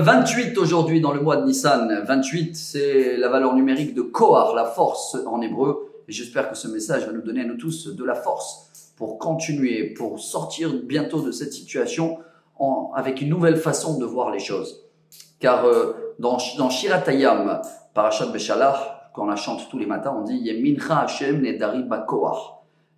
28 aujourd'hui dans le mois de Nissan. 28, c'est la valeur numérique de Koach, la force en hébreu. Et j'espère que ce message va nous donner à nous tous de la force pour continuer, pour sortir bientôt de cette situation avec une nouvelle façon de voir les choses. Car dans Shirat Hayam, Parashat Beshalach, quand on la chante tous les matins, on dit Yemincha Hashem nedari bakoach.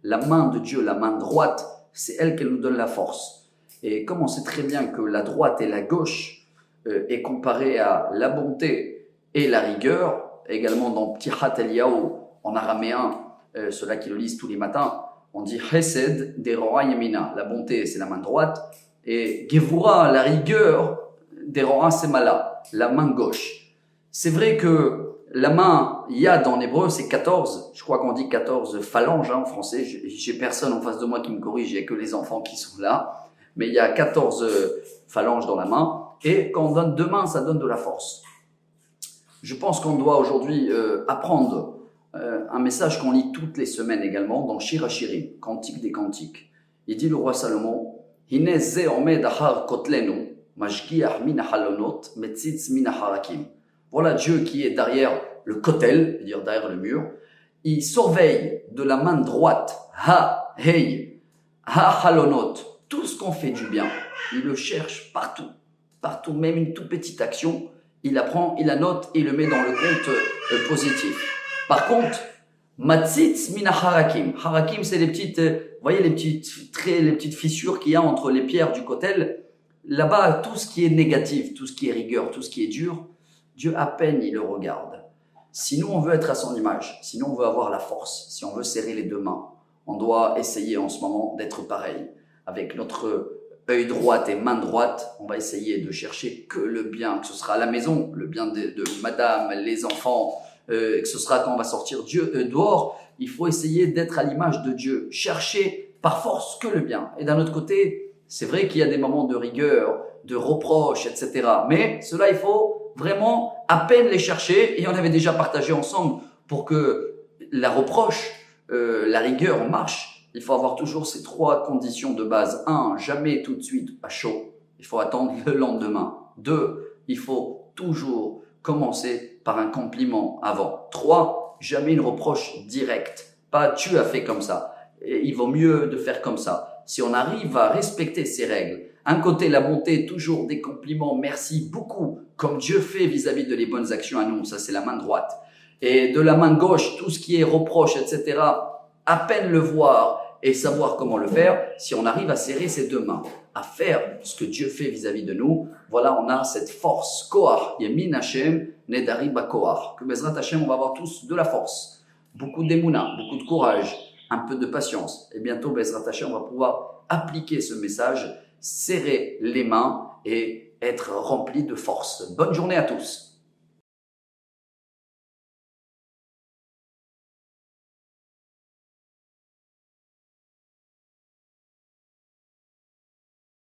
La main de Dieu, la main droite, c'est elle qui nous donne la force. Et comme on sait très bien que la droite et la gauche est comparée à la bonté et la rigueur, également dans Ptichat Eliyahu en araméen, ceux-là qui le lisent tous les matins, on dit Chesed deroa yamina, la bonté c'est la main droite, et Gevura, la rigueur, deroa semala, la main gauche. C'est vrai que la main yad en hébreu c'est 14, je crois qu'on dit 14 phalanges en français, j'ai personne en face de moi qui me corrige, il n'y a que les enfants qui sont là, mais il y a 14 phalanges dans la main, et quand on donne deux mains, ça donne de la force. Je pense qu'on doit aujourd'hui apprendre un message qu'on lit toutes les semaines également dans Shir HaShirim, Cantique des Cantiques. Il dit le roi Salomon, Hine ze omed achar kotlenu, mashgiach min halonot, metzitz min harakim. Voilà Dieu qui est derrière le kotel, c'est-à-dire derrière le mur. Il surveille de la main droite, hei, halonot, tout ce qu'on fait du bien. Il le cherche partout, partout, même une toute petite action. Il la prend, il la note et il le met dans le compte positif. Par contre, matzitz min harakim. Harakim, c'est les petites, vous voyez les petites traits, les petites fissures qu'il y a entre les pierres du kotel. Là-bas, tout ce qui est négatif, tout ce qui est rigueur, tout ce qui est dur, Dieu à peine il le regarde. Si nous on veut être à son image, si nous on veut avoir la force, si on veut serrer les deux mains, on doit essayer en ce moment d'être pareil. Avec notre œil droit et main droite, on va essayer de chercher que le bien, que ce sera à la maison, le bien de madame, les enfants, que ce sera quand on va sortir dehors. Il faut essayer d'être à l'image de Dieu, chercher par force que le bien. Et d'un autre côté, c'est vrai qu'il y a des moments de rigueur, de reproche, etc. Mais cela, il faut vraiment à peine les chercher, et on avait déjà partagé ensemble pour que la reproche, la rigueur marche. Il faut avoir toujours ces trois conditions de base. 1, jamais tout de suite à chaud. Il faut attendre le lendemain. 2, il faut toujours commencer par un compliment avant. 3, jamais une reproche directe. Pas tu as fait comme ça. Et il vaut mieux de faire comme ça. Si on arrive à respecter ces règles, un côté la bonté, toujours des compliments, merci beaucoup, comme Dieu fait vis-à-vis de les bonnes actions à nous, ça c'est la main droite. Et de la main gauche, tout ce qui est reproche, etc., à peine le voir et savoir comment le faire, si on arrive à serrer ses deux mains, à faire ce que Dieu fait vis-à-vis de nous, voilà, on a cette force, Koach, Yemin Hashem, Nedari Bakoach. Que Bezrat Hashem, on va avoir tous de la force, beaucoup d'émouna, beaucoup de courage, un peu de patience. Et bientôt, Bezrat Hashem, on va pouvoir appliquer ce message, serrer les mains et être rempli de force. Bonne journée à tous.